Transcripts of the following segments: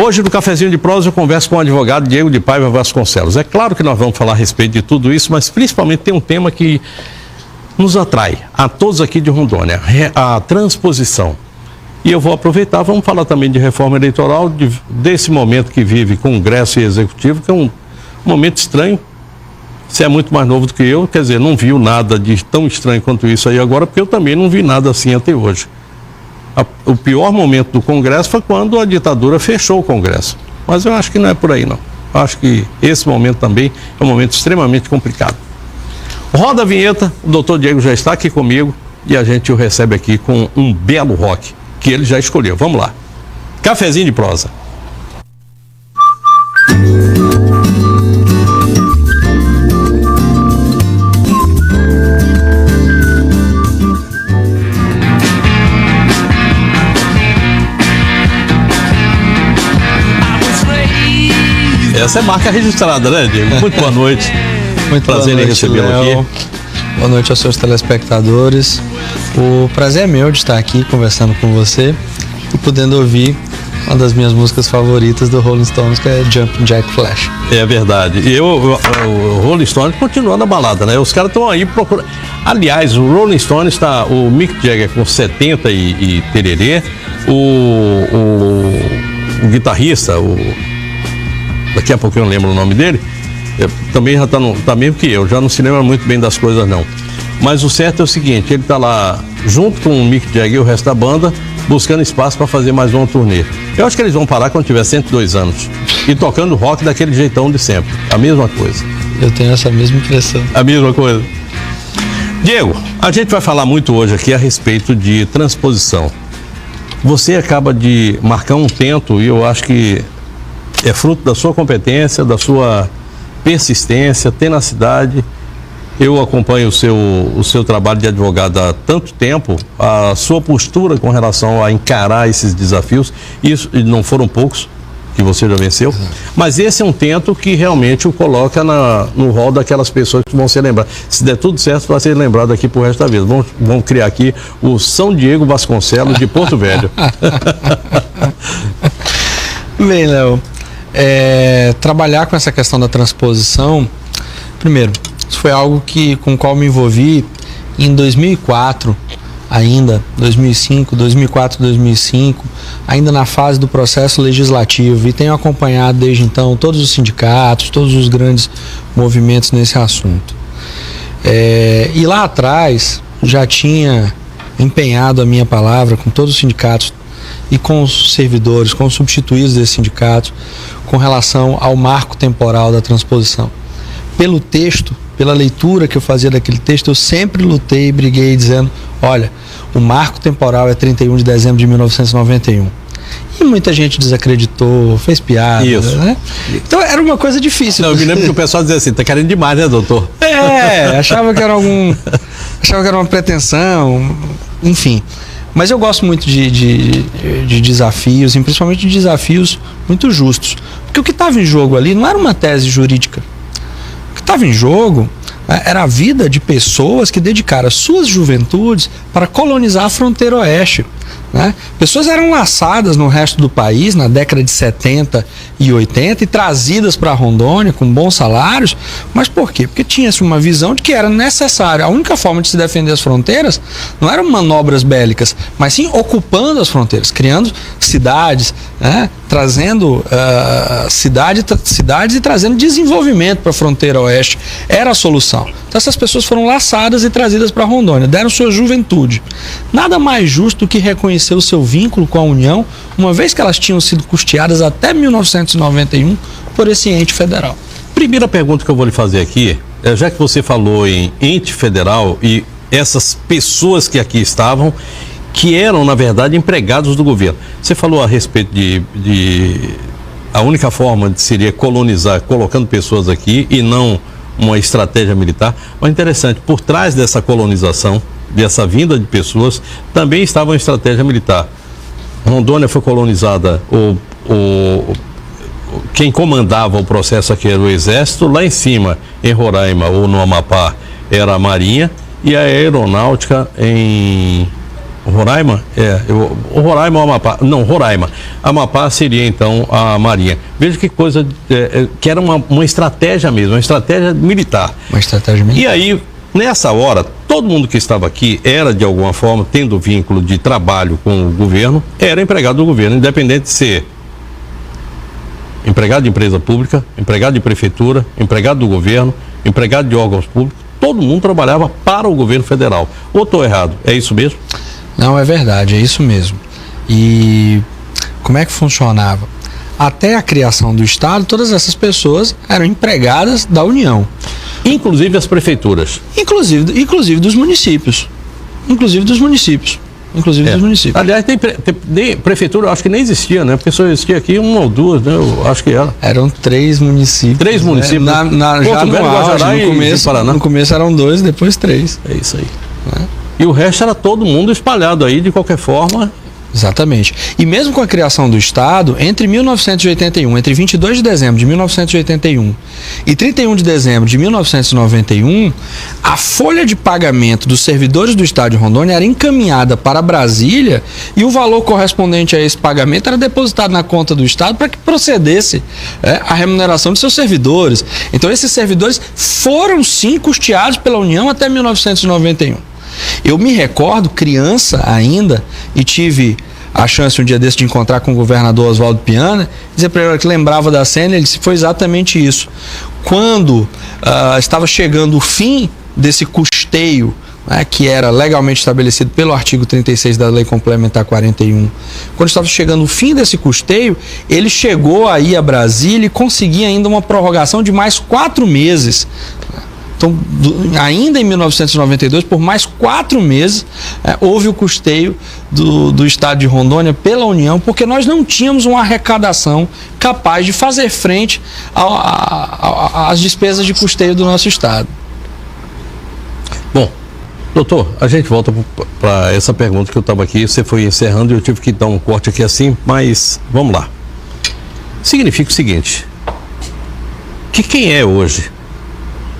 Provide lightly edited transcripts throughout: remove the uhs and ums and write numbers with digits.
Hoje, no Cafezinho de Prosa, eu converso com o advogado Diego de Paiva Vasconcelos. É claro que nós vamos falar a respeito de tudo isso, mas principalmente tem um tema que nos atrai a todos aqui de Rondônia, a transposição. E eu vou aproveitar, vamos falar também de reforma eleitoral, desse momento que vive Congresso e Executivo, que é um momento estranho. Você é muito mais novo do que eu, quer dizer, não viu nada de tão estranho quanto isso aí agora, porque eu também não vi nada assim até hoje. O pior momento do Congresso foi quando a ditadura fechou o Congresso. Mas eu acho que não é por aí, não. Eu acho que esse momento também é um momento extremamente complicado. Roda a vinheta, o doutor Diego já está aqui comigo e a gente o recebe aqui com um belo rock que ele já escolheu. Vamos lá. Cafezinho de Prosa. Essa é marca registrada, né, Diego? Muito boa noite. Muito prazer boa noite, em recebê-lo aqui. Boa noite aos seus telespectadores. O prazer é meu de estar aqui conversando com você e podendo ouvir uma das minhas músicas favoritas do Rolling Stones, que é Jumpin' Jack Flash. É verdade. E o Rolling Stones continua na balada, né? Os caras estão aí procurando. Aliás, o Rolling Stones está, o Mick Jagger com 70 e tererê, o guitarrista, daqui a pouco eu não lembro o nome dele, também já está mesmo que eu, já não se lembra muito bem das coisas não. Mas o certo é o seguinte, ele está lá junto com o Mick Jagger e o resto da banda, buscando espaço para fazer mais uma turnê. Eu acho que eles vão parar quando tiver 102 anos e tocando rock daquele jeitão de sempre, a mesma coisa. Eu tenho essa mesma impressão. A mesma coisa. Diego, a gente vai falar muito hoje aqui a respeito de transposição. Você acaba de marcar um tento e eu acho que é fruto da sua competência, da sua persistência, tenacidade. Eu acompanho o seu trabalho de advogado há tanto tempo, a sua postura com relação a encarar esses desafios, isso não foram poucos que você já venceu, mas esse é um tento que realmente o coloca no rol daquelas pessoas que vão ser lembradas. Se der tudo certo, vai ser lembrado aqui pro resto da vida. Vamos criar aqui o São Diego Vasconcelos de Porto Velho. Bem, Léo, trabalhar com essa questão da transposição, primeiro, isso foi algo com o qual me envolvi em 2004, ainda, 2005, 2004, 2005, ainda na fase do processo legislativo, e tenho acompanhado desde então todos os sindicatos, todos os grandes movimentos nesse assunto. E lá atrás já tinha empenhado a minha palavra com todos os sindicatos e com os servidores, com os substituídos desses sindicatos, com relação ao marco temporal da transposição. Pelo texto, pela leitura que eu fazia daquele texto, eu sempre lutei e briguei dizendo, olha, o marco temporal é 31 de dezembro de 1991. E muita gente desacreditou, fez piada, né? Então era uma coisa difícil. Não, eu me lembro que o pessoal dizia assim, tá querendo demais, né, doutor? Achava que era uma pretensão, enfim. Mas eu gosto muito de desafios, e principalmente de desafios muito justos. Porque o que estava em jogo ali não era uma tese jurídica. O que estava em jogo era a vida de pessoas que dedicaram suas juventudes para colonizar a fronteira oeste. Né? Pessoas eram laçadas no resto do país na década de 70 e 80 e trazidas para Rondônia com bons salários. Mas por quê? Porque tinha-se uma visão de que era necessário. A única forma de se defender as fronteiras não eram manobras bélicas, mas sim ocupando as fronteiras, criando cidades, né? Trazendo cidades e trazendo desenvolvimento para a fronteira oeste. Era a solução. Então essas pessoas foram laçadas e trazidas para Rondônia, deram sua juventude. Nada mais justo do que reconhecer o seu vínculo com a União, uma vez que elas tinham sido custeadas até 1991 por esse ente federal. Primeira pergunta que eu vou lhe fazer aqui, já que você falou em ente federal e essas pessoas que aqui estavam, que eram, na verdade, empregados do governo. Você falou a respeito a única forma seria colonizar, colocando pessoas aqui e não uma estratégia militar. Mas interessante, por trás dessa colonização, dessa vinda de pessoas, também estava uma estratégia militar. Rondônia foi colonizada, quem comandava o processo aqui era o Exército, lá em cima, em Roraima ou no Amapá, era a Marinha, e a Aeronáutica em Roraima? O Roraima ou Amapá? Não, Roraima. Amapá seria então a Marinha. Veja que coisa, que era uma estratégia mesmo, uma estratégia militar. Uma estratégia militar. E aí, nessa hora, todo mundo que estava aqui era de alguma forma, tendo vínculo de trabalho com o governo, era empregado do governo, independente de ser empregado de empresa pública, empregado de prefeitura, empregado do governo, empregado de órgãos públicos, todo mundo trabalhava para o governo federal. Ou estou errado? É isso mesmo? Não, é verdade, é isso mesmo. E como é que funcionava? Até a criação do Estado, todas essas pessoas eram empregadas da União. Inclusive as prefeituras. Inclusive dos municípios. Inclusive dos municípios. Aliás, tem prefeitura, eu acho que nem existia, né? Porque só existia aqui uma ou duas, né? Eu acho que era. Eram 3 municípios. 3 municípios. Né? Já no auge, no começo eram 2, depois 3. É isso aí. E o resto era todo mundo espalhado aí, de qualquer forma. Exatamente. E mesmo com a criação do Estado, entre 1981, entre 22 de dezembro de 1981 e 31 de dezembro de 1991, a folha de pagamento dos servidores do Estado de Rondônia era encaminhada para Brasília e o valor correspondente a esse pagamento era depositado na conta do Estado para que procedesse a remuneração de seus servidores. Então esses servidores foram sim custeados pela União até 1991. Eu me recordo, criança ainda, e tive a chance um dia desse de encontrar com o governador Oswaldo Piana, dizer para ele que lembrava da cena, ele disse, foi exatamente isso. Quando estava chegando o fim desse custeio, que era legalmente estabelecido pelo artigo 36 da Lei Complementar 41, quando estava chegando o fim desse custeio, ele chegou aí a Brasília e conseguia ainda uma prorrogação de mais 4 meses. Então, ainda em 1992, por mais 4 meses, houve o custeio do Estado de Rondônia pela União, porque nós não tínhamos uma arrecadação capaz de fazer frente às despesas de custeio do nosso Estado. Bom, doutor, a gente volta para essa pergunta que eu estava aqui, você foi encerrando e eu tive que dar um corte aqui assim, mas vamos lá. Significa o seguinte, que quem é hoje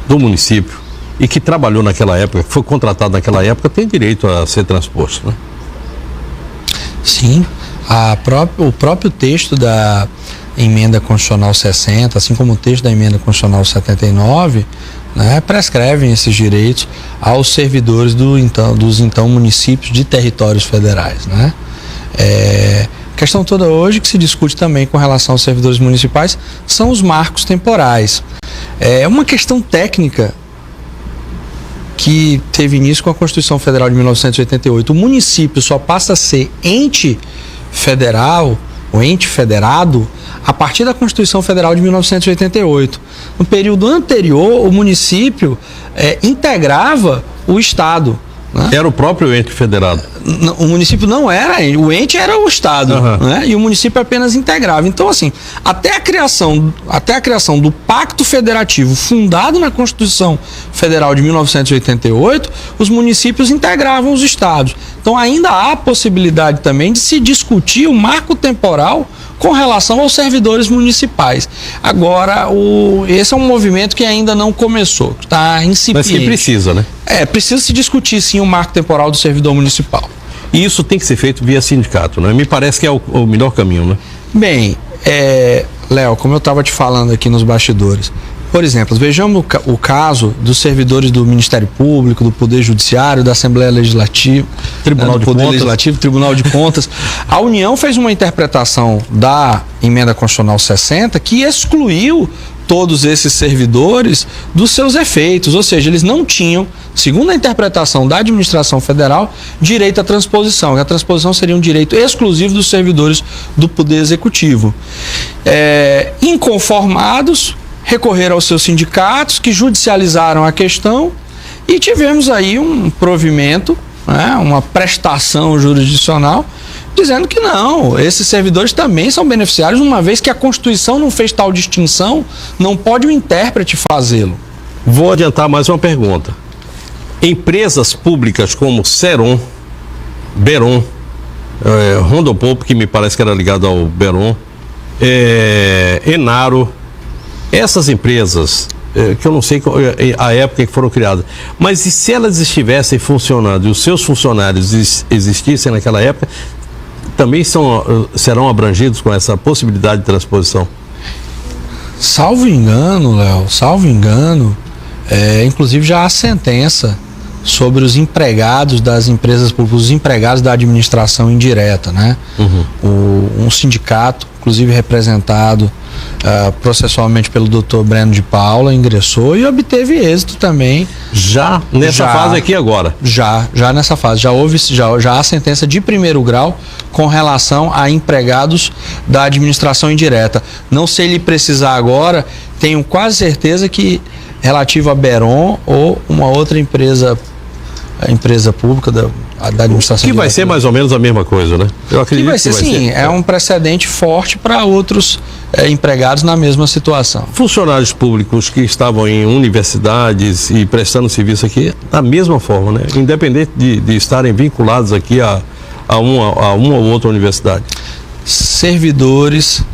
do município e que trabalhou naquela época, que foi contratado naquela época, tem direito a ser transposto, né? Sim, o próprio texto da Emenda Constitucional 60, assim como o texto da Emenda Constitucional 79, prescrevem esses direitos aos servidores dos municípios de territórios federais, né? A questão toda hoje que se discute também com relação aos servidores municipais são os marcos temporais. É uma questão técnica que teve início com a Constituição Federal de 1988. O município só passa a ser ente federal, ou ente federado, a partir da Constituição Federal de 1988. No período anterior, o município integrava o Estado. Né? Era o próprio ente federado. O município não era, o ente era o Estado, né? E o município apenas integrava. Então, assim, até a criação do Pacto Federativo, fundado na Constituição Federal de 1988, os municípios integravam os estados. Então, ainda há a possibilidade também de se discutir o marco temporal com relação aos servidores municipais. Agora, esse é um movimento que ainda não começou, está incipiente. Mas que precisa, né? Precisa se discutir sim o marco temporal do servidor municipal. E isso tem que ser feito via sindicato, né? Me parece que é o melhor caminho, né? Bem, Léo, como eu estava te falando aqui nos bastidores, por exemplo, vejamos o caso dos servidores do Ministério Público, do Poder Judiciário, da Assembleia Legislativa, Tribunal de Poder Contas. Legislativo, Tribunal de Contas. A União fez uma interpretação da Emenda Constitucional 60 que excluiu todos esses servidores dos seus efeitos, ou seja, eles não tinham, segundo a interpretação da administração federal, direito à transposição, e a transposição seria um direito exclusivo dos servidores do Poder Executivo. Inconformados, recorreram aos seus sindicatos, que judicializaram a questão, e tivemos aí um provimento, uma prestação jurisdicional, dizendo que não, esses servidores também são beneficiários, uma vez que a Constituição não fez tal distinção, não pode o intérprete fazê-lo. Vou adiantar mais uma pergunta. Empresas públicas como Ceron, Beron, Rondopop, que me parece que era ligado ao Beron, Enaro, essas empresas que eu não sei a época que foram criadas. Mas e se elas estivessem funcionando e os seus funcionários existissem naquela época, também serão abrangidos com essa possibilidade de transposição? Salvo engano, Léo, inclusive já há sentença sobre os empregados das empresas públicas, os empregados da administração indireta, né? Um sindicato, inclusive representado processualmente pelo Dr. Breno de Paula, ingressou e obteve êxito também. Já nessa fase aqui agora? Já nessa fase. Já há sentença de primeiro grau com relação a empregados da administração indireta. Não sei lhe precisar agora, tenho quase certeza que relativo a Beron ou uma outra empresa pública da administração. Que vai ser mais ou menos a mesma coisa, né? Eu acredito que vai ser, sim. É um precedente forte para outros empregados na mesma situação. Funcionários públicos que estavam em universidades e prestando serviço aqui, da mesma forma, né? Independente de estarem vinculados aqui a uma ou outra universidade. Servidores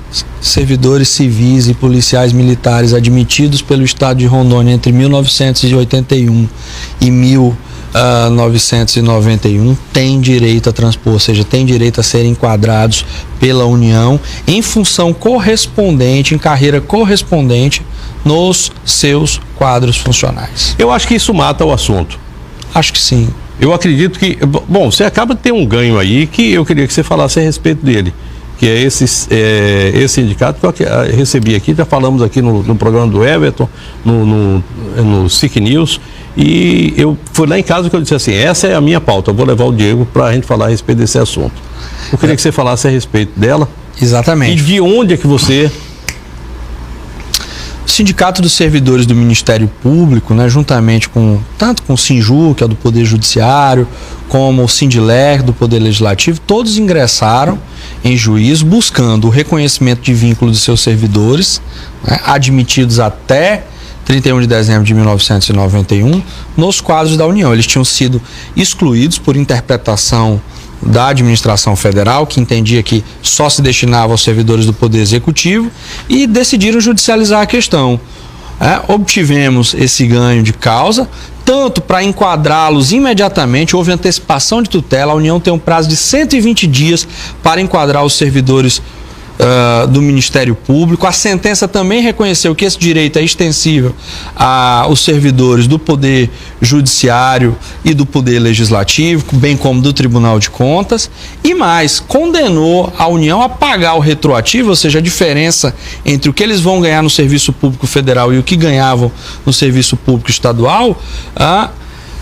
civis e policiais militares admitidos pelo Estado de Rondônia entre 1981 e 1991 têm direito a transpor, ou seja, têm direito a serem enquadrados pela União em função correspondente, em carreira correspondente nos seus quadros funcionais. Eu acho que isso mata o assunto. Acho que sim. Eu acredito que, bom, você acaba de ter um ganho aí que eu queria que você falasse a respeito dele, que é esse sindicato que eu recebi aqui, já falamos aqui no programa do Everton, no SIC News, e eu fui lá em casa que eu disse assim, essa é a minha pauta, eu vou levar o Diego para a gente falar a respeito desse assunto. Eu queria que você falasse a respeito dela. Exatamente. E de onde é que você... O Sindicato dos Servidores do Ministério Público, né, juntamente tanto com o Sinju, que é do Poder Judiciário, como o Sindiler, do Poder Legislativo, todos ingressaram em juízo buscando o reconhecimento de vínculo dos seus servidores, né, admitidos até 31 de dezembro de 1991, nos quadros da União. Eles tinham sido excluídos por interpretação da administração federal, que entendia que só se destinava aos servidores do Poder Executivo, e decidiram judicializar a questão. Obtivemos esse ganho de causa, tanto para enquadrá-los imediatamente, houve antecipação de tutela, a União tem um prazo de 120 dias para enquadrar os servidores do Ministério Público. A sentença também reconheceu que esse direito é extensível aos servidores do Poder Judiciário e do Poder Legislativo, bem como do Tribunal de Contas, e mais, condenou a União a pagar o retroativo, ou seja, a diferença entre o que eles vão ganhar no Serviço Público Federal e o que ganhavam no Serviço Público Estadual,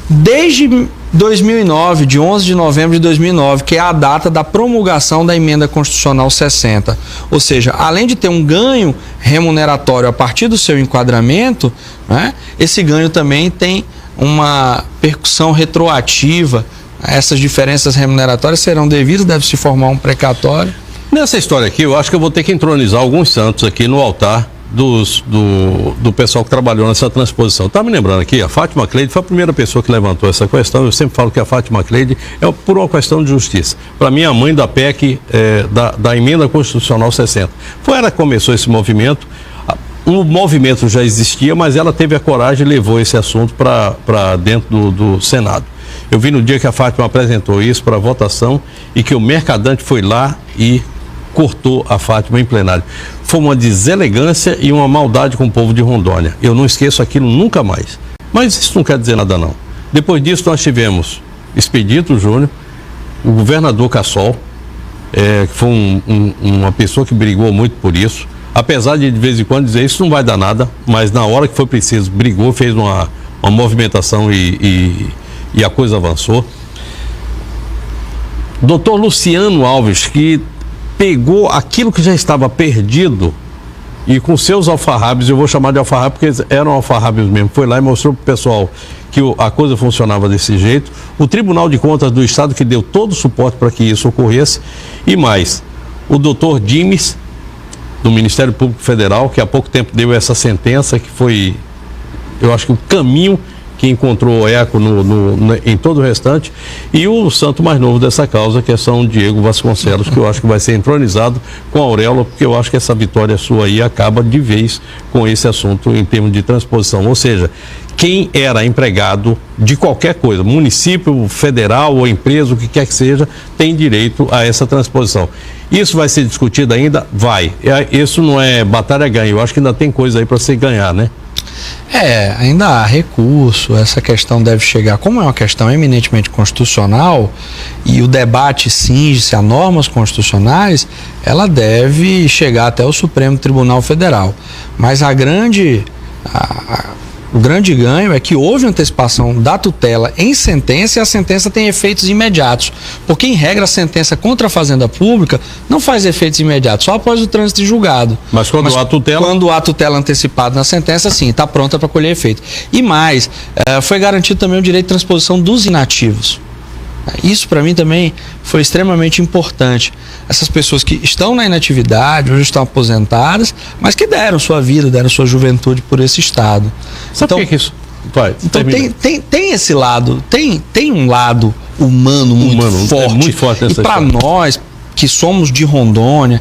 desde 2009, de 11 de novembro de 2009, que é a data da promulgação da Emenda Constitucional 60. Ou seja, além de ter um ganho remuneratório a partir do seu enquadramento, né, esse ganho também tem uma percussão retroativa. Essas diferenças remuneratórias serão devidas, deve se formar um precatório. Nessa história aqui, eu acho que eu vou ter que entronizar alguns santos aqui no altar do pessoal que trabalhou nessa transposição. Tá me lembrando aqui, a Fátima Cleide foi a primeira pessoa que levantou essa questão. Eu sempre falo que a Fátima Cleide é por uma questão de justiça. Para mim, a mãe da PEC, da Emenda Constitucional 60. Foi ela que começou esse movimento. O movimento já existia, mas ela teve a coragem e levou esse assunto para dentro do Senado. Eu vi no dia que a Fátima apresentou isso para votação e que o Mercadante foi lá e cortou a Fátima em plenário. Foi uma deselegância e uma maldade com o povo de Rondônia. Eu não esqueço aquilo nunca mais. Mas isso não quer dizer nada, não. Depois disso, nós tivemos Expedito Júnior, o governador Cassol, que foi uma pessoa que brigou muito por isso. Apesar de vez em quando dizer isso não vai dar nada, mas na hora que foi preciso, brigou, fez uma movimentação e a coisa avançou. Doutor Luciano Alves, que pegou aquilo que já estava perdido e com seus alfarrábios, eu vou chamar de alfarrábios porque eram alfarrábios mesmo, foi lá e mostrou para o pessoal que a coisa funcionava desse jeito. O Tribunal de Contas do Estado que deu todo o suporte para que isso ocorresse, e mais, o doutor Dimes, do Ministério Público Federal, que há pouco tempo deu essa sentença, que foi, eu acho que o caminho que encontrou eco em todo o restante, e o santo mais novo dessa causa, que é São Diego Vasconcelos, que eu acho que vai ser entronizado com a auréola, porque eu acho que essa vitória sua aí acaba de vez com esse assunto em termos de transposição. Ou seja, quem era empregado de qualquer coisa, município, federal ou empresa, o que quer que seja, tem direito a essa transposição. Isso vai ser discutido ainda? Vai. Isso não é batalha ganha, eu acho que ainda tem coisa aí para você ganhar, né? Ainda há recurso, essa questão deve chegar, como é uma questão eminentemente constitucional e o debate cinge-se a normas constitucionais, ela deve chegar até o Supremo Tribunal Federal. Mas o grande ganho é que houve antecipação da tutela em sentença e a sentença tem efeitos imediatos. Porque, em regra, a sentença contra a Fazenda Pública não faz efeitos imediatos, só após o trânsito em julgado. Mas quando há tutela? Quando há tutela antecipada na sentença, sim, está pronta para colher efeito. E mais, foi garantido também o direito de transposição dos inativos. Isso, para mim, também foi extremamente importante. Essas pessoas que estão na inatividade, hoje estão aposentadas, mas que deram sua vida, deram sua juventude por esse Estado. Sabe por que isso? Vai, então tem esse lado, tem um lado humano muito forte. É muito forte nessa e para nós, que somos de Rondônia,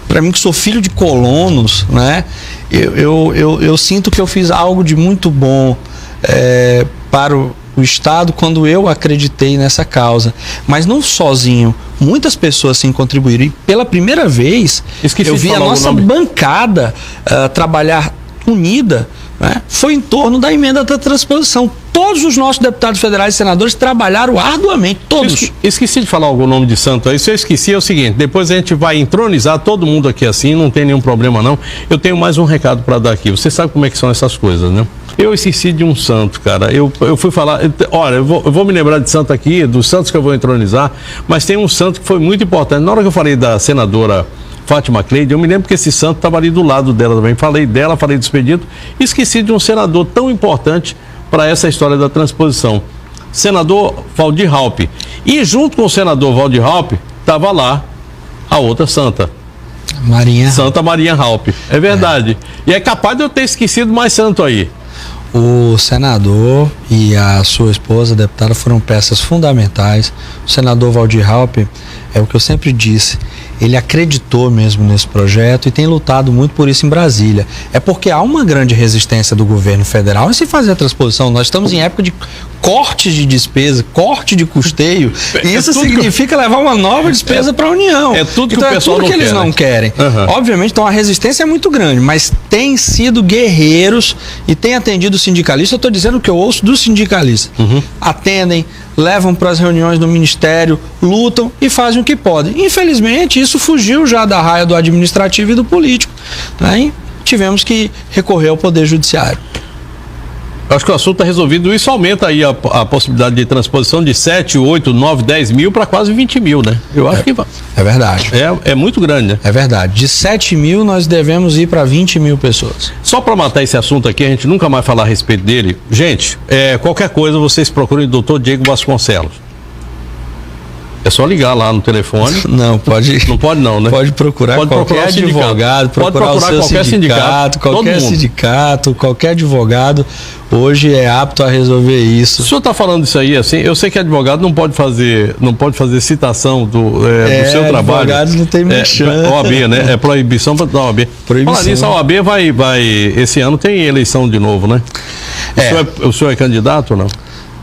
para mim que sou filho de colonos, né? Eu sinto que eu fiz algo de muito bom para o Estado quando eu acreditei nessa causa, mas não sozinho, muitas pessoas sim contribuíram, e pela primeira vez eu vi a nossa bancada trabalhar unida, né? Foi em torno da emenda da transposição. Todos os nossos deputados federais e senadores trabalharam arduamente, todos. Esqueci de falar algum nome de santo aí. Se eu esqueci, é o seguinte: depois a gente vai entronizar todo mundo aqui assim, não tem nenhum problema não. Eu tenho mais um recado para dar aqui. Você sabe como é que são essas coisas, né? Eu esqueci de um santo, cara. Eu fui falar, olha, eu vou me lembrar de santo aqui, dos santos que eu vou entronizar, mas tem um santo que foi muito importante. Na hora que eu falei da senadora Fátima Cleide, eu me lembro que esse santo estava ali do lado dela também. Falei dela, falei do expedito, esqueci de um senador tão importante para essa história da transposição. Senador Valdir Raupp. E junto com o senador Valdir Raupp, estava lá a outra santa. Santa Marinha Raupp. É verdade. E é capaz de eu ter esquecido mais santo aí. O senador e a sua esposa, a deputada, foram peças fundamentais. O senador Valdir Raupp, é o que eu sempre disse, ele acreditou mesmo nesse projeto e tem lutado muito por isso em Brasília. É porque há uma grande resistência do governo federal em se fazer a transposição. Nós estamos em época de cortes de despesa, corte de custeio, e isso significa levar uma nova despesa para a União. É tudo que o pessoal não quer. Eles não querem. Obviamente, então a resistência é muito grande, mas tem sido guerreiros e tem atendido sindicalistas. Eu estou dizendo o que eu ouço dos sindicalistas. Atendem, levam para as reuniões do Ministério, lutam e fazem o que podem. Infelizmente, isso fugiu já da raia do administrativo e do político, né? E tivemos que recorrer ao Poder Judiciário. Eu acho que o assunto está resolvido. Isso aumenta aí a possibilidade de transposição de 7, 8, 9, 10 mil para quase 20 mil, né? Eu acho que é verdade. É muito grande, né? É verdade. De 7 mil nós devemos ir para 20 mil pessoas. Só para matar esse assunto aqui, a gente nunca mais falar a respeito dele. Gente, qualquer coisa vocês procurem o Dr. Diego Vasconcelos. É só ligar lá no telefone. Não, pode. Não pode não, né? Pode procurar qualquer advogado, procurar o seu qualquer sindicato, qualquer sindicato, qualquer advogado hoje é apto a resolver isso. O senhor está falando isso aí assim? Eu sei que advogado não pode fazer citação do seu trabalho. Advogados não tem merchan. OAB, né? É proibição da OAB. Proibição. Falar nisso, a OAB vai esse ano tem eleição de novo, né? O senhor é candidato ou não?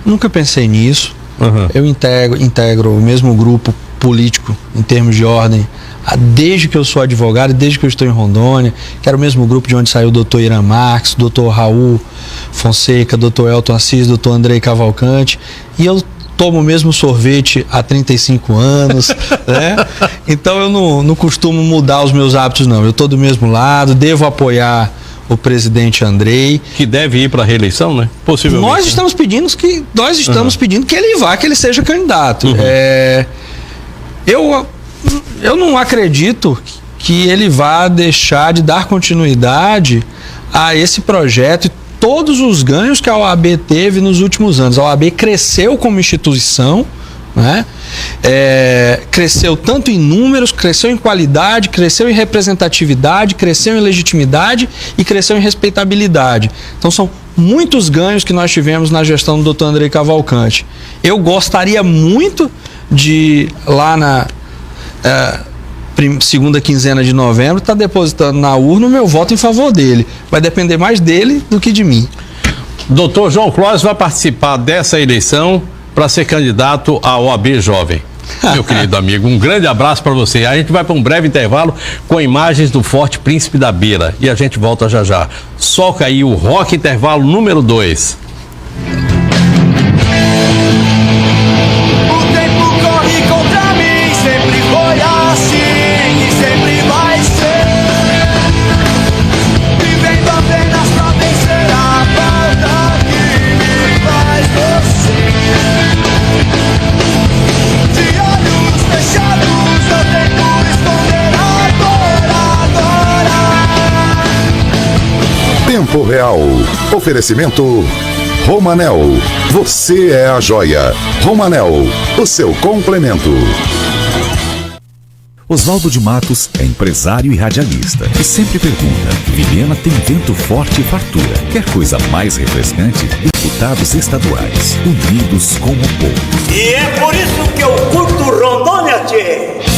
Nunca pensei nisso. Eu integro o mesmo grupo político em termos de ordem desde que eu sou advogado, desde que eu estou em Rondônia, que era o mesmo grupo de onde saiu o doutor Irã Marques, doutor Raul Fonseca, doutor Elton Assis, doutor Andrei Cavalcante, e eu tomo o mesmo sorvete há 35 anos, né? Então eu não costumo mudar os meus hábitos, não. Eu estou do mesmo lado, devo apoiar o presidente Andrei, que deve ir para a reeleição, né? Possivelmente. Nós estamos pedindo que ele vá, que ele seja candidato. Eu não acredito que ele vá deixar de dar continuidade a esse projeto e todos os ganhos que a OAB teve nos últimos anos. A OAB cresceu como instituição, né? Cresceu tanto em números, cresceu em qualidade, cresceu em representatividade, cresceu em legitimidade e cresceu em respeitabilidade. Então são muitos ganhos que nós tivemos na gestão do Dr. Andrei Cavalcante. Eu gostaria muito de, lá na segunda quinzena de novembro, estar depositando na urna o meu voto em favor dele. Vai depender mais dele do que de mim. Doutor João Clóvis vai participar dessa eleição para ser candidato à OAB Jovem. Meu querido amigo, um grande abraço para você. A gente vai para um breve intervalo com imagens do Forte Príncipe da Beira e a gente volta já já. Soca aí o Rock Intervalo número 2. O tempo corre contra mim, sempre foi assim e sempre vai ser. Vivendo apenas pra vencer a falta que me faz você. De olhos fechados eu tento esconder agora. Tempo Real. Oferecimento Romanel. Você é a joia. Romanel, o seu complemento. Oswaldo de Matos é empresário e radialista e sempre pergunta: Vilhena tem vento forte e fartura. Quer coisa mais refrescante? Deputados estaduais, unidos com o povo. E é por isso que eu curto Rondônia, tchê!